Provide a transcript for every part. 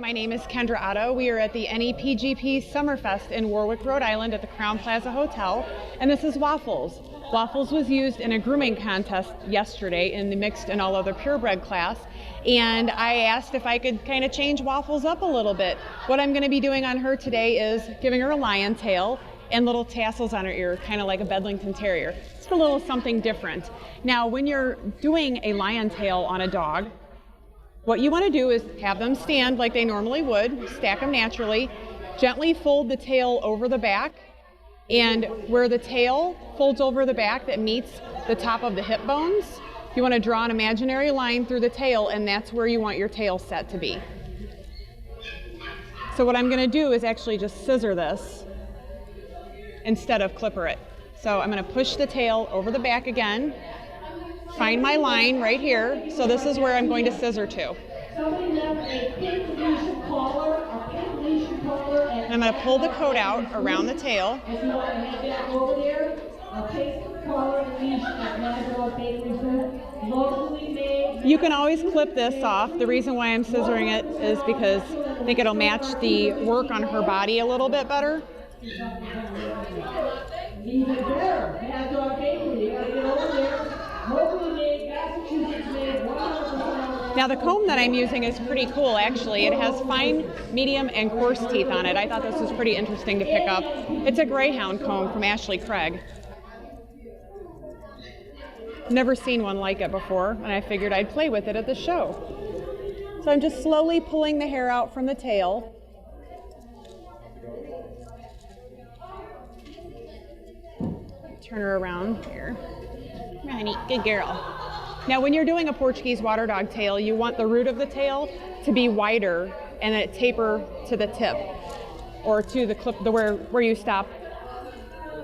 my name is Kendra Otto. We are at the NEPGP Summerfest in Warwick, Rhode Island at the Crown Plaza Hotel, and this is Waffles. Waffles was used in a grooming contest yesterday in the mixed and all other purebred class, and I asked if I could kind of change Waffles up a little bit. What I'm going to be doing on her today is giving her a lion tail and little tassels on her ear, kind of like a Bedlington Terrier. It's a little something different. Now, when you're doing a lion tail on a dog, what you want to do is have them stand like they normally would, stack them naturally, gently fold the tail over the back, and where the tail folds over the back that meets the top of the hip bones, you want to draw an imaginary line through the tail, and that's where you want your tail set to be. So what I'm going to do is actually just scissor this instead of clipper it. So I'm going to push the tail over the back again, find my line right here, so this is where I'm going to scissor to. And I'm going to pull the coat out around the tail. You can always clip this off. The reason why I'm scissoring it is because I think it'll match the work on her body a little bit better. Now the comb that I'm using is pretty cool actually. It has fine, medium, and coarse teeth on it. I thought this was pretty interesting to pick up. It's a Greyhound comb from Ashley Craig. Never seen one like it before, and I figured I'd play with it at the show. So I'm just slowly pulling the hair out from the tail. Turn her around here. Honey, good girl. Now when you're doing a Portuguese water dog tail, you want the root of the tail to be wider and then it taper to the tip or to the clip, where you stop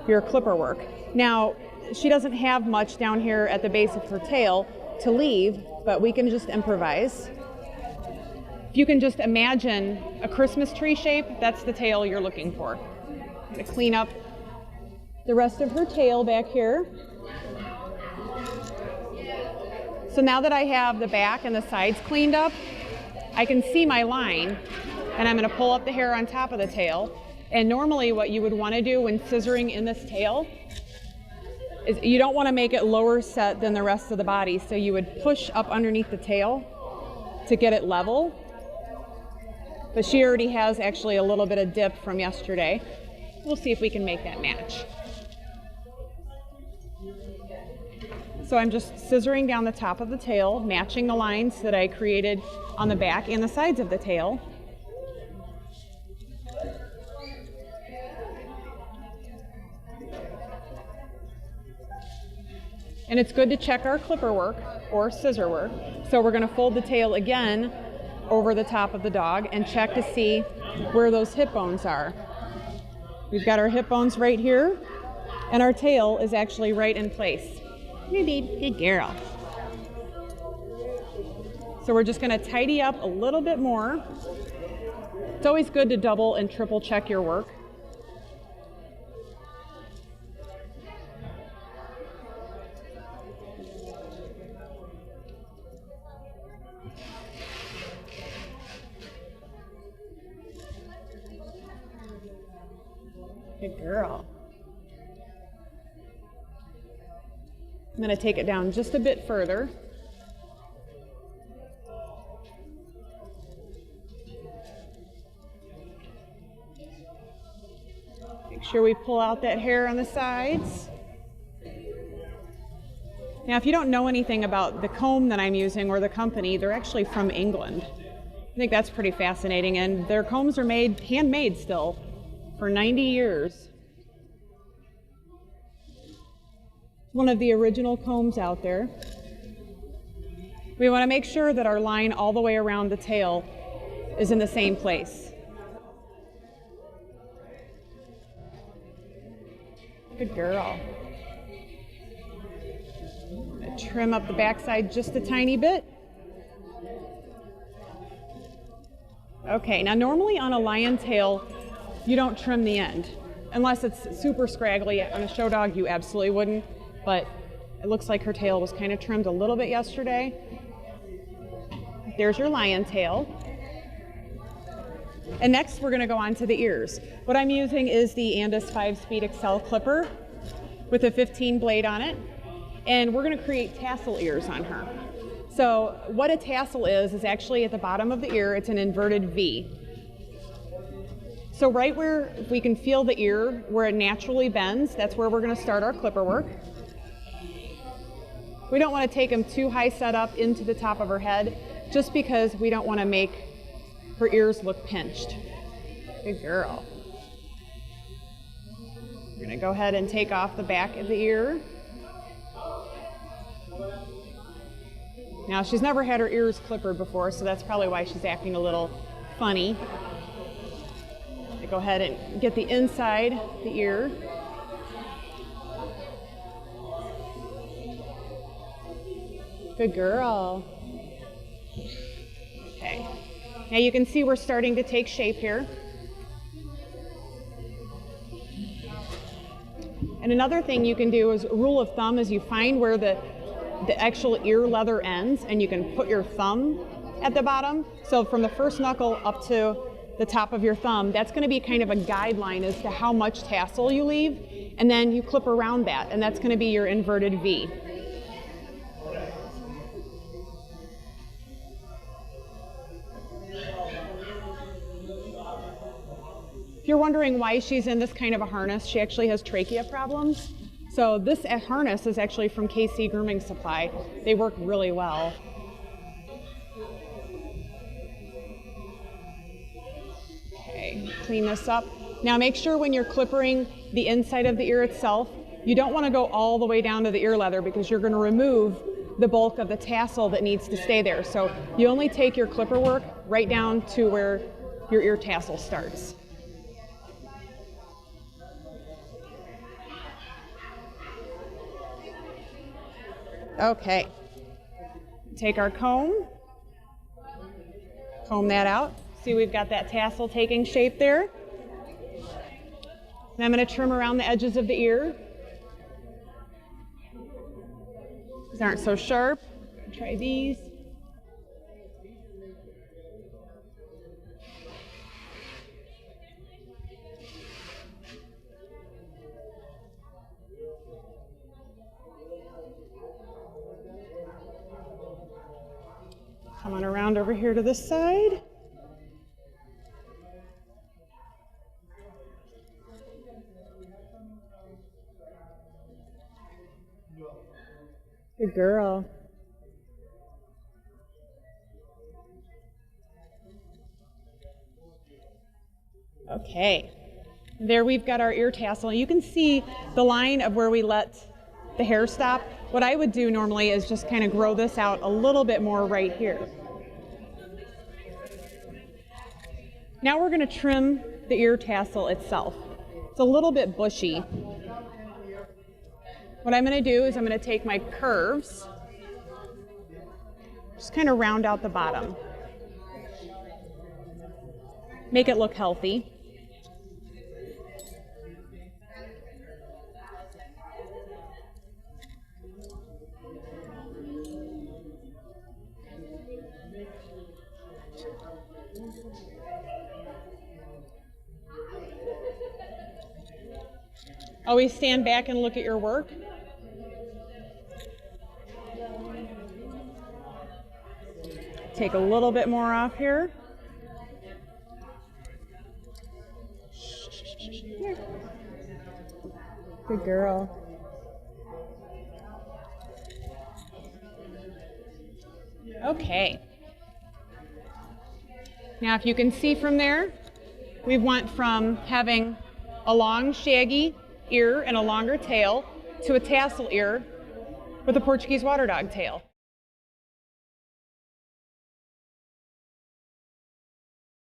your clipper work. Now she doesn't have much down here at the base of her tail to leave, but we can just improvise. If you can just imagine a Christmas tree shape, that's the tail you're looking for. I'm going to clean up the rest of her tail back here. So now that I have the back and the sides cleaned up, I can see my line, and I'm going to pull up the hair on top of the tail. And normally what you would want to do when scissoring in this tail is you don't want to make it lower set than the rest of the body, so you would push up underneath the tail to get it level. But she already has actually a little bit of dip from yesterday. We'll see if we can make that match. So I'm just scissoring down the top of the tail, matching the lines that I created on the back and the sides of the tail. And it's good to check our clipper work or scissor work. So we're going to fold the tail again over the top of the dog and check to see where those hip bones are. We've got our hip bones right here, and our tail is actually right in place. Good girl. So we're just going to tidy up a little bit more. It's always good to double and triple check your work. Good girl. I'm going to take it down just a bit further. Make sure we pull out that hair on the sides. Now, if you don't know anything about the comb that I'm using or the company, they're actually from England. I think that's pretty fascinating, and their combs are made, handmade still, for 90 years. One of the original combs out there. We want to make sure that our line all the way around the tail is in the same place. Good girl. I'm going to trim up the backside just a tiny bit. Okay, now normally on a lion tail, you don't trim the end. Unless it's super scraggly. On a show dog, you absolutely wouldn't. But it looks like her tail was kind of trimmed a little bit yesterday. There's your lion tail. And next we're gonna go on to the ears. What I'm using is the Andis 5-speed Excel clipper with a 15 blade on it. And we're gonna create tassel ears on her. So what a tassel is actually at the bottom of the ear, it's an inverted V. So right where we can feel the ear, where it naturally bends, that's where we're gonna start our clipper work. We don't wanna take them too high set up into the top of her head, just because we don't wanna make her ears look pinched. Good girl. We're gonna go ahead and take off the back of the ear. Now, she's never had her ears clippered before, so that's probably why she's acting a little funny. I go ahead and get the inside the ear. Good girl. Okay. Now you can see we're starting to take shape here. And another thing you can do is a rule of thumb is you find where the actual ear leather ends, and you can put your thumb at the bottom. So from the first knuckle up to the top of your thumb, that's going to be kind of a guideline as to how much tassel you leave, and then you clip around that, and that's going to be your inverted V. If you're wondering why she's in this kind of a harness, she actually has trachea problems. So this harness is actually from KC Grooming Supply. They work really well. Okay, clean this up. Now make sure when you're clippering the inside of the ear itself, you don't want to go all the way down to the ear leather because you're going to remove the bulk of the tassel that needs to stay there. So you only take your clipper work right down to where your ear tassel starts. Okay, take our comb that out. See, we've got that tassel taking shape there. And I'm going to trim around the edges of the ear. These aren't so sharp. Try these. Come on around over here to this side. Good girl. Okay. There we've got our ear tassel. You can see the line of where we let the hair stop. What I would do normally is just kind of grow this out a little bit more right here. Now we're going to trim the ear tassel itself. It's a little bit bushy. What I'm going to do is I'm going to take my curves, just kind of round out the bottom. Make it look healthy. Always stand back and look at your work. Take a little bit more off here. Here. Good girl. Okay. Now if you can see from there, we went from having a long shaggy ear and a longer tail to a tassel ear with a Portuguese water dog tail.